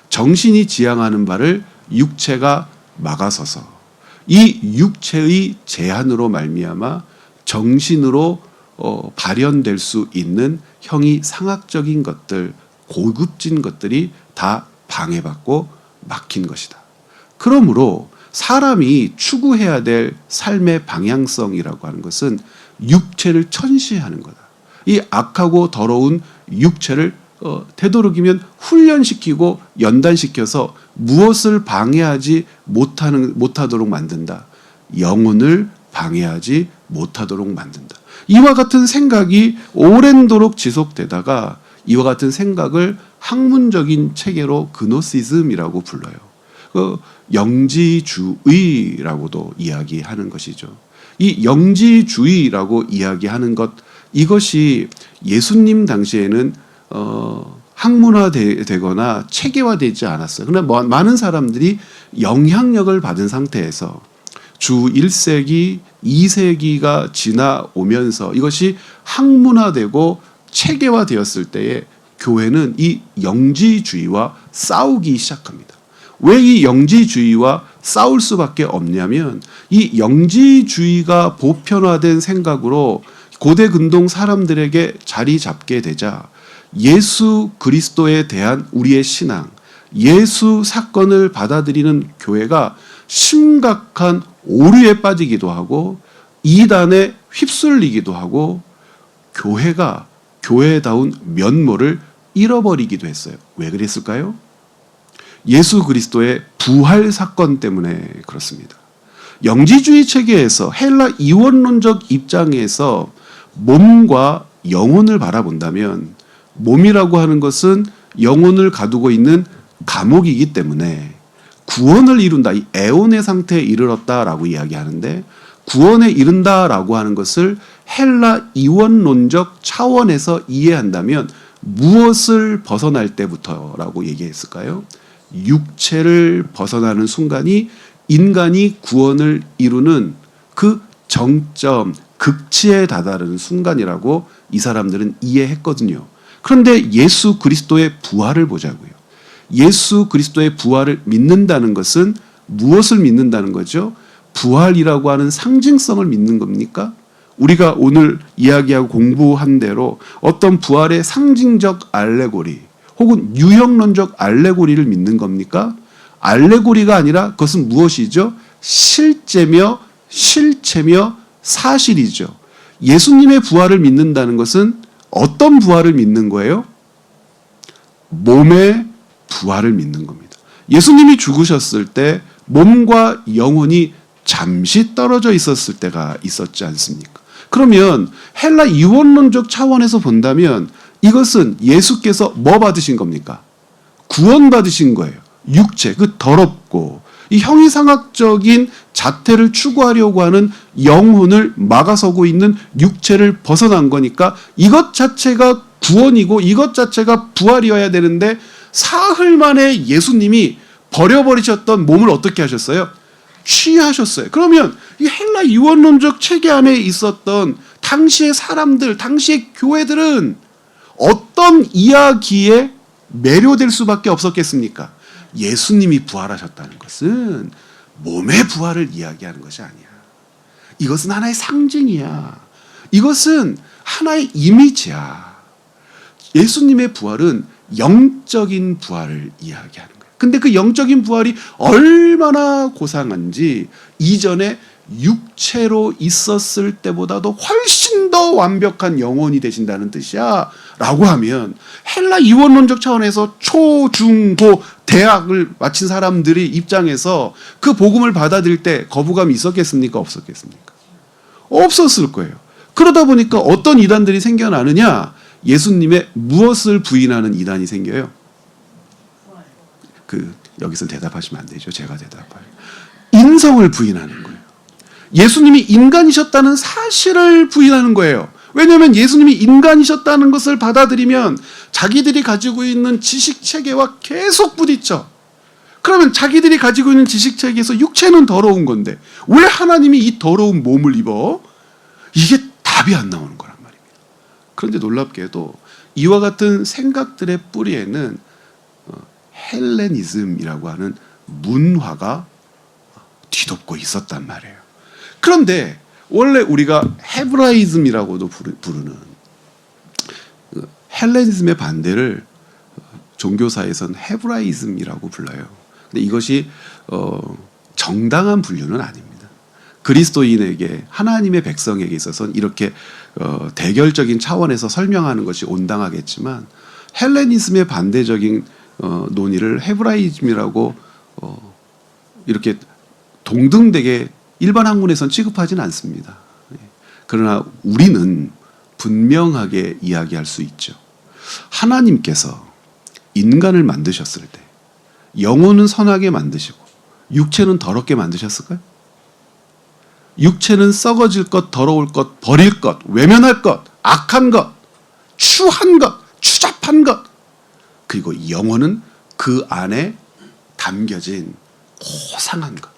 A: 정신이 지향하는 바를 육체가 막아서서 이 육체의 제한으로 말미암아 정신으로 발현될 수 있는 형이상학적인 것들, 고급진 것들이 다 방해받고 막힌 것이다. 그러므로 사람이 추구해야 될 삶의 방향성이라고 하는 것은 육체를 천시하는 거다. 이 악하고 더러운 육체를 되도록이면 훈련시키고 연단시켜서 무엇을 방해하지 못하도록 만든다. 영혼을 방해하지 못하도록 만든다. 이와 같은 생각이 오랜도록 지속되다가 이와 같은 생각을 학문적인 체계로 그노시즘이라고 불러요. 영지주의라고도 이야기하는 것이죠. 이 영지주의라고 이야기하는 것, 이것이 예수님 당시에는 학문화되거나 체계화되지 않았어요. 그러나 많은 사람들이 영향력을 받은 상태에서 주 1세기, 2세기가 지나오면서 이것이 학문화되고 체계화되었을 때에 교회는 이 영지주의와 싸우기 시작합니다. 왜 이 영지주의와 싸울 수밖에 없냐면 이 영지주의가 보편화된 생각으로 고대 근동 사람들에게 자리 잡게 되자 예수 그리스도에 대한 우리의 신앙, 예수 사건을 받아들이는 교회가 심각한 오류에 빠지기도 하고 이단에 휩쓸리기도 하고 교회가 교회다운 면모를 잃어버리기도 했어요. 왜 그랬을까요? 예수 그리스도의 부활 사건 때문에 그렇습니다. 영지주의 체계에서 헬라 이원론적 입장에서 몸과 영혼을 바라본다면 몸이라고 하는 것은 영혼을 가두고 있는 감옥이기 때문에 구원을 이룬다, 이 에온의 상태에 이르렀다라고 이야기하는데, 구원에 이른다라고 하는 것을 헬라 이원론적 차원에서 이해한다면 무엇을 벗어날 때부터라고 얘기했을까요? 육체를 벗어나는 순간이 인간이 구원을 이루는 그 정점, 극치에 다다르는 순간이라고 이 사람들은 이해했거든요. 그런데 예수 그리스도의 부활을 보자고요. 예수 그리스도의 부활을 믿는다는 것은 무엇을 믿는다는 거죠? 부활이라고 하는 상징성을 믿는 겁니까? 우리가 오늘 이야기하고 공부한 대로 어떤 부활의 상징적 알레고리 혹은 유형론적 알레고리를 믿는 겁니까? 알레고리가 아니라 그것은 무엇이죠? 실제며 사실이죠. 예수님의 부활을 믿는다는 것은 어떤 부활을 믿는 거예요? 몸의 부활을 믿는 겁니다. 예수님이 죽으셨을 때 몸과 영혼이 잠시 떨어져 있었을 때가 있었지 않습니까? 그러면 헬라 이원론적 차원에서 본다면 이것은 예수께서 뭐 받으신 겁니까? 구원 받으신 거예요. 육체, 그 더럽고 이 형이상학적인 자태를 추구하려고 하는 영혼을 막아서고 있는 육체를 벗어난 거니까 이것 자체가 구원이고 이것 자체가 부활이어야 되는데 사흘 만에 예수님이 버려버리셨던 몸을 어떻게 하셨어요? 취하셨어요. 그러면 이 헬라 이원론적 체계 안에 있었던 당시의 사람들, 당시의 교회들은 어떤 이야기에 매료될 수밖에 없었겠습니까? 예수님이 부활하셨다는 것은 몸의 부활을 이야기하는 것이 아니야. 이것은 하나의 상징이야. 이것은 하나의 이미지야. 예수님의 부활은 영적인 부활을 이야기하는 거예요. 근데 그 영적인 부활이 얼마나 고상한지 이전에 육체로 있었을 때보다도 훨씬 더 완벽한 영혼이 되신다는 뜻이야 라고 하면 헬라 이원론적 차원에서 초, 중, 고 대학을 마친 사람들의 입장에서 그 복음을 받아들일 때 거부감이 있었겠습니까? 없었겠습니까? 없었을 거예요. 그러다 보니까 어떤 이단들이 생겨나느냐? 예수님의 무엇을 부인하는 이단이 생겨요? 여기서 대답하시면 안 되죠. 제가 대답할. 인성을 부인하는 거예요. 예수님이 인간이셨다는 사실을 부인하는 거예요. 왜냐하면 예수님이 인간이셨다는 것을 받아들이면 자기들이 가지고 있는 지식체계와 계속 부딪혀. 그러면 자기들이 가지고 있는 지식체계에서 육체는 더러운 건데 왜 하나님이 이 더러운 몸을 입어? 이게 답이 안 나오는 거란 말입니다. 그런데 놀랍게도 이와 같은 생각들의 뿌리에는 헬레니즘이라고 하는 문화가 뒤덮고 있었단 말이에요. 그런데 원래 우리가 헤브라이즘이라고도 부르는 헬레니즘의 반대를 종교사에서는 헤브라이즘이라고 불러요. 근데 이것이 정당한 분류는 아닙니다. 그리스도인에게 하나님의 백성에게 있어서는 이렇게 대결적인 차원에서 설명하는 것이 온당하겠지만 헬레니즘의 반대적인 논의를 헤브라이즘이라고 이렇게 동등되게 일반 학문에선 취급하지는 않습니다. 그러나 우리는 분명하게 이야기할 수 있죠. 하나님께서 인간을 만드셨을 때 영혼은 선하게 만드시고 육체는 더럽게 만드셨을까요? 육체는 썩어질 것, 더러울 것, 버릴 것, 외면할 것, 악한 것, 추한 것, 추잡한 것, 그리고 영혼은 그 안에 담겨진 고상한 것.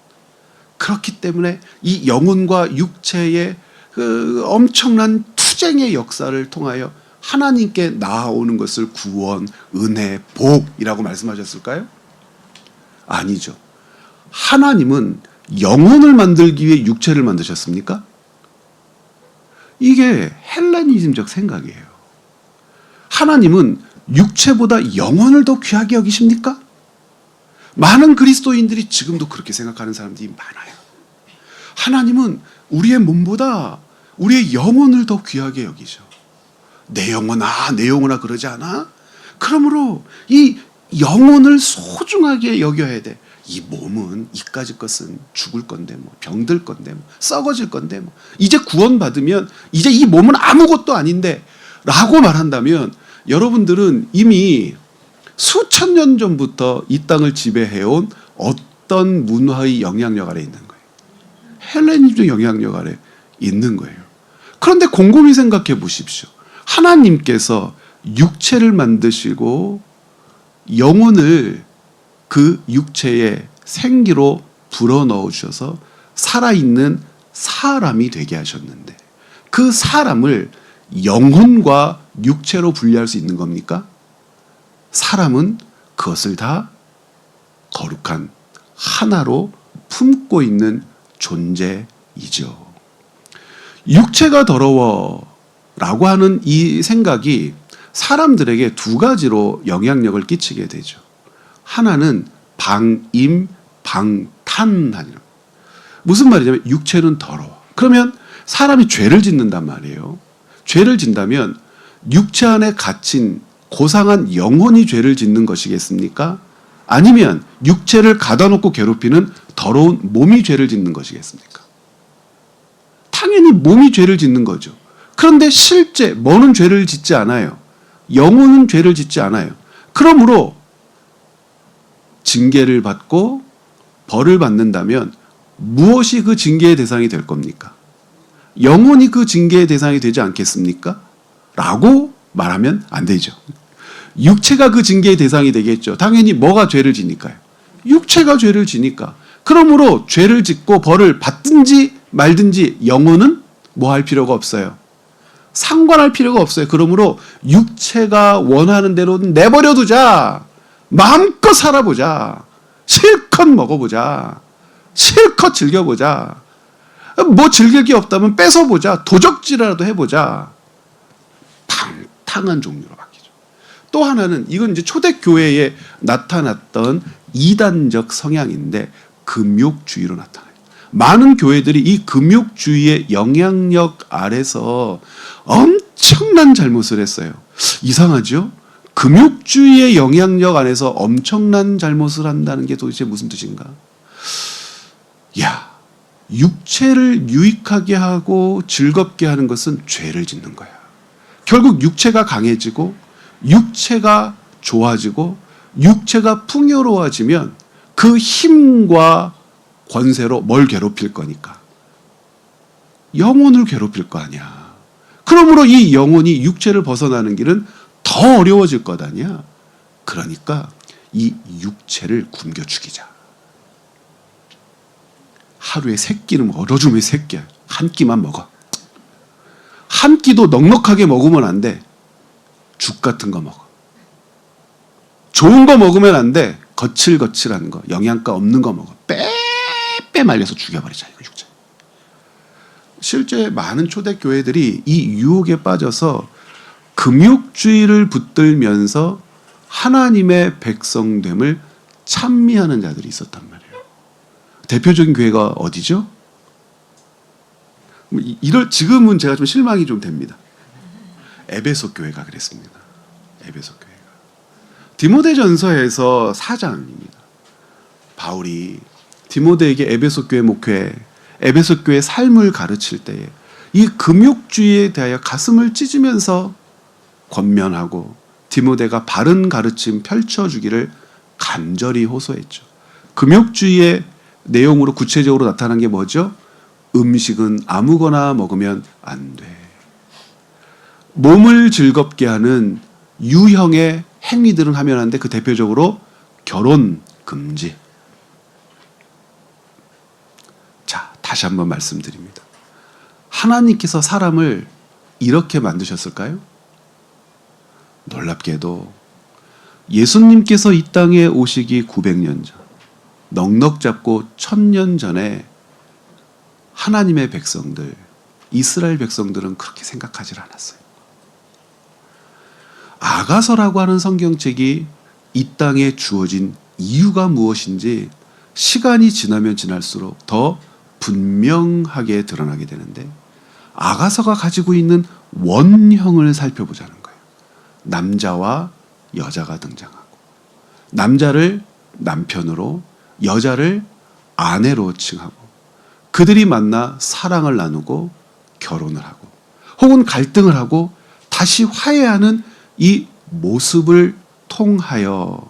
A: 그렇기 때문에 이 영혼과 육체의 그 엄청난 투쟁의 역사를 통하여 하나님께 나아오는 것을 구원, 은혜, 복이라고 말씀하셨을까요? 아니죠. 하나님은 영혼을 만들기 위해 육체를 만드셨습니까? 이게 헬레니즘적 생각이에요. 하나님은 육체보다 영혼을 더 귀하게 여기십니까? 많은 그리스도인들이 지금도 그렇게 생각하는 사람들이 많아요. 하나님은 우리의 몸보다 우리의 영혼을 더 귀하게 여기죠. 내 영혼아 그러지 않아? 그러므로 이 영혼을 소중하게 여겨야 돼. 이 몸은 이까짓 것은 죽을 건데 병들 건데 썩어질 건데 이제 구원받으면 이제 이 몸은 아무것도 아닌데 라고 말한다면 여러분들은 이미 수천 년 전부터 이 땅을 지배해온 어떤 문화의 영향력 아래 있는 거예요. 헬레니즘의 영향력 아래 있는 거예요. 그런데 곰곰이 생각해 보십시오. 하나님께서 육체를 만드시고 영혼을 그 육체에 생기로 불어넣어 주셔서 살아있는 사람이 되게 하셨는데 그 사람을 영혼과 육체로 분리할 수 있는 겁니까? 사람은 그것을 다 거룩한 하나로 품고 있는 존재이죠. 육체가 더러워라고 하는 이 생각이 사람들에게 두 가지로 영향력을 끼치게 되죠. 하나는 방임, 방탄하니라. 무슨 말이냐면 육체는 더러워. 그러면 사람이 죄를 짓는단 말이에요. 죄를 짓다면 육체 안에 갇힌 고상한 영혼이 죄를 짓는 것이겠습니까? 아니면 육체를 가둬놓고 괴롭히는 더러운 몸이 죄를 짓는 것이겠습니까? 당연히 몸이 죄를 짓는 거죠. 그런데 실제 뭐는 죄를 짓지 않아요. 영혼은 죄를 짓지 않아요. 그러므로 징계를 받고 벌을 받는다면 무엇이 그 징계의 대상이 될 겁니까? 영혼이 그 징계의 대상이 되지 않겠습니까? 라고 말하면 안 되죠. 육체가 그 징계의 대상이 되겠죠. 당연히 뭐가 죄를 지니까요. 육체가 죄를 지니까. 그러므로 죄를 짓고 벌을 받든지 말든지 영혼은 뭐 할 필요가 없어요. 상관할 필요가 없어요. 그러므로 육체가 원하는 대로 내버려 두자. 마음껏 살아보자. 실컷 먹어보자. 실컷 즐겨보자. 뭐 즐길 게 없다면 뺏어보자. 도적질이라도 해보자. 방탕한 종류로 바뀌죠. 또 하나는 이건 이제 초대교회에 나타났던 이단적 성향인데 금욕주의로 나타나요. 많은 교회들이 이 금욕주의의 영향력 아래서 엄청난 잘못을 했어요. 이상하죠? 금욕주의의 영향력 안에서 엄청난 잘못을 한다는 게 도대체 무슨 뜻인가? 야, 육체를 유익하게 하고 즐겁게 하는 것은 죄를 짓는 거야. 결국 육체가 강해지고 육체가 좋아지고 육체가 풍요로워지면 그 힘과 권세로 뭘 괴롭힐 거니까? 영혼을 괴롭힐 거 아니야. 그러므로 이 영혼이 육체를 벗어나는 길은 더 어려워질 것 아니야. 그러니까 이 육체를 굶겨 죽이자. 하루에 3끼는 먹어. 요즘에 3끼야. 한 끼만 먹어. 한 끼도 넉넉하게 먹으면 안 돼. 죽 같은 거 먹어. 좋은 거 먹으면 안 돼. 거칠거칠한 거, 영양가 없는 거 먹어. 빼빼 말려서 죽여버리자. 이거 육체. 실제 많은 초대교회들이 이 유혹에 빠져서 금욕주의를 붙들면서 하나님의 백성됨을 찬미하는 자들이 있었단 말이에요. 대표적인 교회가 어디죠? 지금은 제가 좀 실망이 좀 됩니다. 에베소 교회가 그랬습니다. 에베소 교회가. 디모데전서에서 4장입니다. 바울이 디모데에게 에베소 교회 목회, 에베소 교회 삶을 가르칠 때에 이 금욕주의에 대하여 가슴을 찢으면서 권면하고 디모데가 바른 가르침 펼쳐주기를 간절히 호소했죠. 금욕주의의 내용으로 구체적으로 나타난 게 뭐죠? 음식은 아무거나 먹으면 안 돼. 몸을 즐겁게 하는 유형의 행위들은 하면 안 돼. 그 대표적으로 결혼 금지. 자, 다시 한번 말씀드립니다. 하나님께서 사람을 이렇게 만드셨을까요? 놀랍게도 예수님께서 이 땅에 오시기 900년 전, 넉넉 잡고 1000년 전에 하나님의 백성들, 이스라엘 백성들은 그렇게 생각하지 않았어요. 아가서라고 하는 성경책이 이 땅에 주어진 이유가 무엇인지 시간이 지나면 지날수록 더 분명하게 드러나게 되는데 아가서가 가지고 있는 원형을 살펴보자는 거예요. 남자와 여자가 등장하고 남자를 남편으로 여자를 아내로 칭하고 그들이 만나 사랑을 나누고 결혼을 하고 혹은 갈등을 하고 다시 화해하는 이 모습을 통하여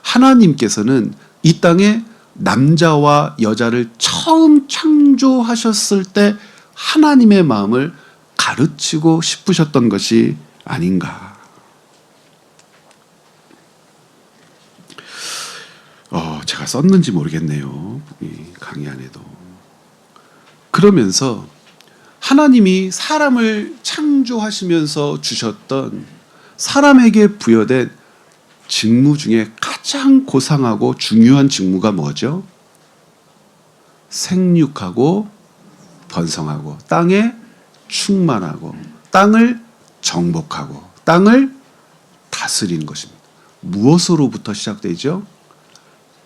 A: 하나님께서는 이 땅에 남자와 여자를 처음 창조하셨을 때 하나님의 마음을 가르치고 싶으셨던 것이 아닌가. 제가 썼는지 모르겠네요. 이 강의 안에도. 그러면서 하나님이 사람을 창조하시면서 주셨던 사람에게 부여된 직무 중에 가장 고상하고 중요한 직무가 뭐죠? 생육하고 번성하고 땅에 충만하고 땅을 정복하고 땅을 다스리는 것입니다. 무엇으로부터 시작되죠?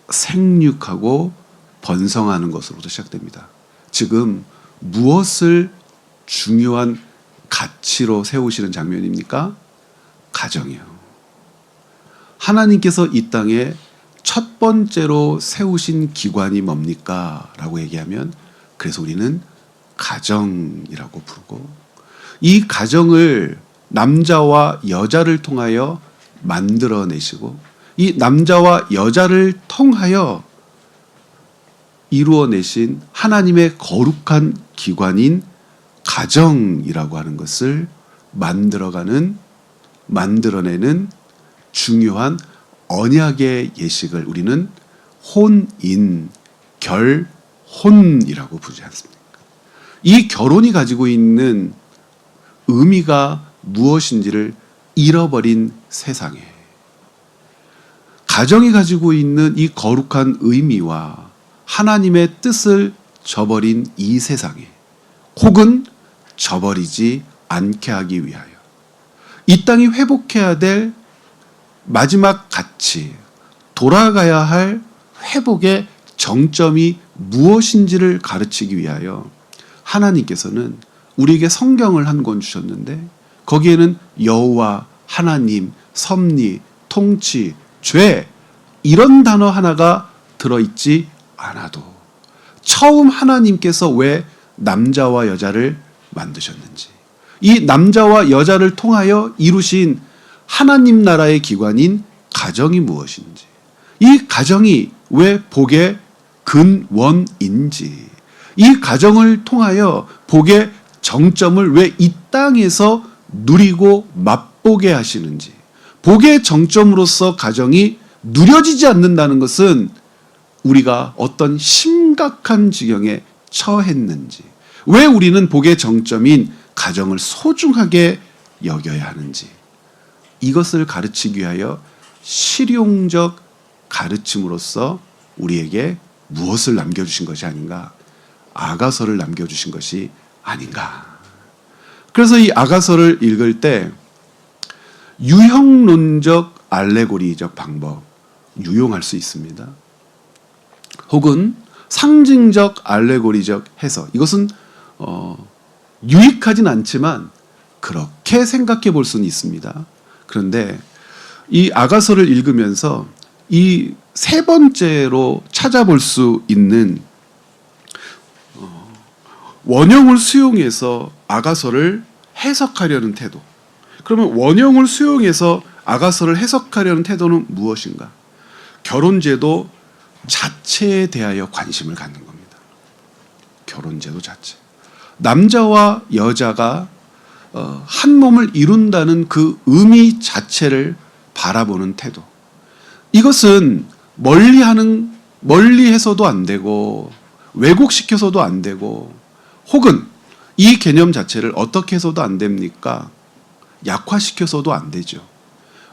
A: 생육하고 번성하는 것으로부터 시작됩니다. 지금 무엇을 중요한 가치로 세우시는 장면입니까? 가정이요. 하나님께서 이 땅에 첫 번째로 세우신 기관이 뭡니까? 라고 얘기하면 그래서 우리는 가정이라고 부르고 이 가정을 남자와 여자를 통하여 만들어내시고 이 남자와 여자를 통하여 이루어내신 하나님의 거룩한 기관인 가정이라고 하는 것을 만들어내는 중요한 언약의 예식을 우리는 혼인, 결혼이라고 부르지 않습니까? 이 결혼이 가지고 있는 의미가 무엇인지를 잃어버린 세상에 가정이 가지고 있는 이 거룩한 의미와 하나님의 뜻을 저버린 이 세상에 혹은 저버리지 않게 하기 위하여 이 땅이 회복해야 될 마지막 가치, 돌아가야 할 회복의 정점이 무엇인지를 가르치기 위하여 하나님께서는 우리에게 성경을 한 권 주셨는데 거기에는 여호와, 하나님, 섭리, 통치, 죄 이런 단어 하나가 들어있지 않아도 처음 하나님께서 왜 남자와 여자를 만드셨는지 이 남자와 여자를 통하여 이루신 하나님 나라의 기관인 가정이 무엇인지 이 가정이 왜 복의 근원인지 이 가정을 통하여 복의 정점을 왜 이 땅에서 누리고 맛보게 하시는지 복의 정점으로서 가정이 누려지지 않는다는 것은 우리가 어떤 심각한 지경에 처했는지 왜 우리는 복의 정점인 가정을 소중하게 여겨야 하는지 이것을 가르치기 위하여 실용적 가르침으로써 우리에게 무엇을 남겨주신 것이 아닌가? 아가서를 남겨주신 것이 아닌가? 그래서 이 아가서를 읽을 때 유형론적 알레고리적 방법 유용할 수 있습니다. 혹은 상징적 알레고리적 해석 이것은 유익하진 않지만 그렇게 생각해 볼 수는 있습니다. 그런데 이 아가서를 읽으면서 이 세 번째로 찾아볼 수 있는 원형을 수용해서 아가서를 해석하려는 태도. 그러면 원형을 수용해서 아가서를 해석하려는 태도는 무엇인가? 결혼제도 자체에 대하여 관심을 갖는 겁니다. 결혼제도 자체. 남자와 여자가 한 몸을 이룬다는 그 의미 자체를 바라보는 태도. 이것은 멀리 해서도 안 되고 왜곡시켜서도 안 되고 혹은 이 개념 자체를 어떻게 해서도 안 됩니까? 약화시켜서도 안 되죠.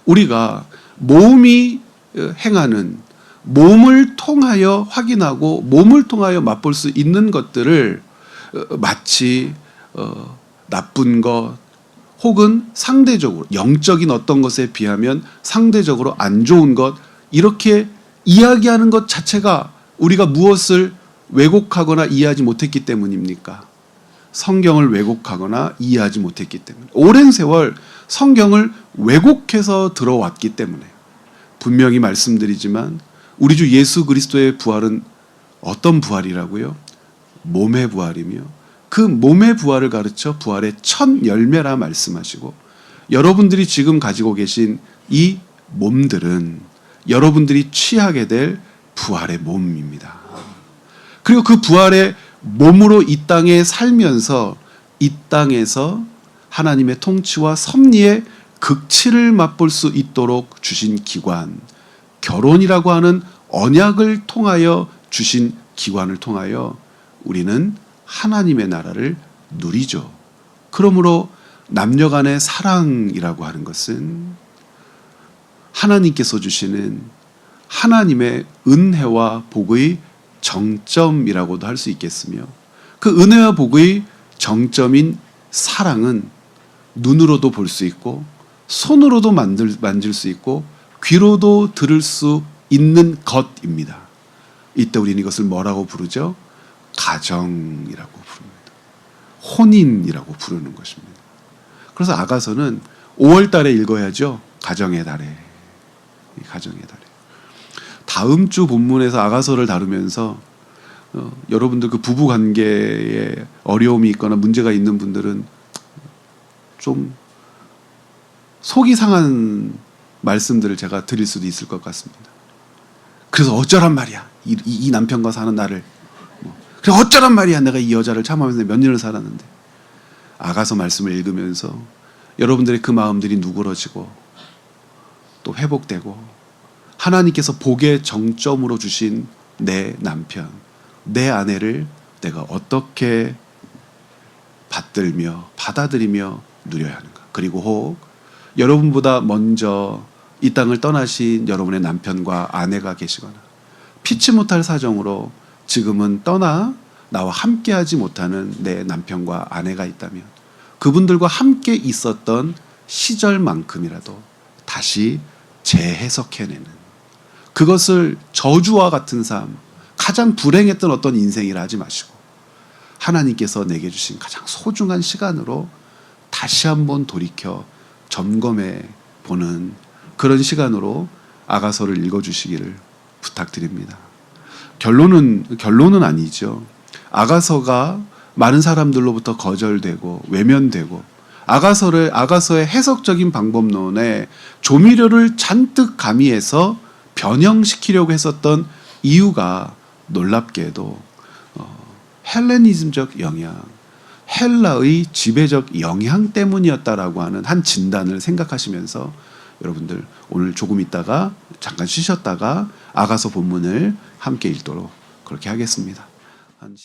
A: 우리가 몸이 행하는 몸을 통하여 확인하고 몸을 통하여 맛볼 수 있는 것들을 마치 나쁜 것 혹은 상대적으로 영적인 어떤 것에 비하면 상대적으로 안 좋은 것 이렇게 이야기하는 것 자체가 우리가 무엇을 왜곡하거나 이해하지 못했기 때문입니까? 성경을 왜곡하거나 이해하지 못했기 때문에 오랜 세월 성경을 왜곡해서 들어왔기 때문에 분명히 말씀드리지만 우리 주 예수 그리스도의 부활은 어떤 부활이라고요? 몸의 부활이며 그 몸의 부활을 가르쳐 부활의 첫 열매라 말씀하시고 여러분들이 지금 가지고 계신 이 몸들은 여러분들이 취하게 될 부활의 몸입니다. 그리고 그 부활의 몸으로 이 땅에 살면서 이 땅에서 하나님의 통치와 섭리의 극치를 맛볼 수 있도록 주신 기관, 결혼이라고 하는 언약을 통하여 주신 기관을 통하여 우리는 하나님의 나라를 누리죠. 그러므로 남녀 간의 사랑이라고 하는 것은 하나님께서 주시는 하나님의 은혜와 복의 정점이라고도 할 수 있겠으며, 그 은혜와 복의 정점인 사랑은 눈으로도 볼 수 있고 손으로도 만질 수 있고 귀로도 들을 수 있는 것입니다. 이때 우리는 이것을 뭐라고 부르죠? 가정이라고 부릅니다. 혼인이라고 부르는 것입니다. 그래서 아가서는 5월 달에 읽어야죠. 가정의 달에. 가정의 달에. 다음 주 본문에서 아가서를 다루면서 여러분들 그 부부 관계에 어려움이 있거나 문제가 있는 분들은 좀 속이 상한 말씀들을 제가 드릴 수도 있을 것 같습니다. 그래서 어쩌란 말이야. 이 남편과 사는 나를. 그래 어쩌란 말이야. 내가 이 여자를 참아면서 몇 년을 살았는데. 아가서 말씀을 읽으면서 여러분들의 그 마음들이 누그러지고 또 회복되고 하나님께서 복의 정점으로 주신 내 남편, 내 아내를 내가 어떻게 받들며 받아들이며 누려야 하는가. 그리고 혹 여러분보다 먼저 이 땅을 떠나신 여러분의 남편과 아내가 계시거나 피치 못할 사정으로 지금은 떠나 나와 함께하지 못하는 내 남편과 아내가 있다면 그분들과 함께 있었던 시절만큼이라도 다시 재해석해내는, 그것을 저주와 같은 삶, 가장 불행했던 어떤 인생이라 하지 마시고 하나님께서 내게 주신 가장 소중한 시간으로 다시 한번 돌이켜 점검해 보는 그런 시간으로 아가서를 읽어주시기를 부탁드립니다. 결론은 아니죠. 아가서가 많은 사람들로부터 거절되고 외면되고 아가서의 해석적인 방법론에 조미료를 잔뜩 가미해서 변형시키려고 했었던 이유가 놀랍게도 헬레니즘적 영향, 헬라의 지배적 영향 때문이었다라고 하는 한 진단을 생각하시면서 여러분들 오늘 조금 있다가 잠깐 쉬셨다가 아가서 본문을 함께 읽도록 그렇게 하겠습니다. 한